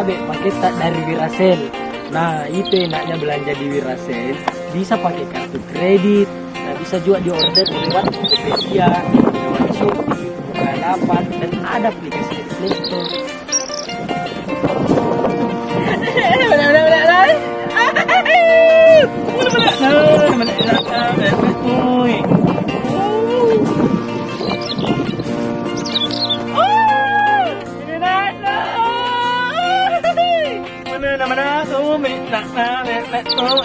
be pakai tak dari Wirasel. Nah, itu enaknya belanja di Wirasel, bisa pakai kartu kredit. Nah, bisa juga di order lewat Tokopedia, lewat Shopee, Bukalapak, dan ada aplikasi di Play Store. Mana mana tuh minta na na tuh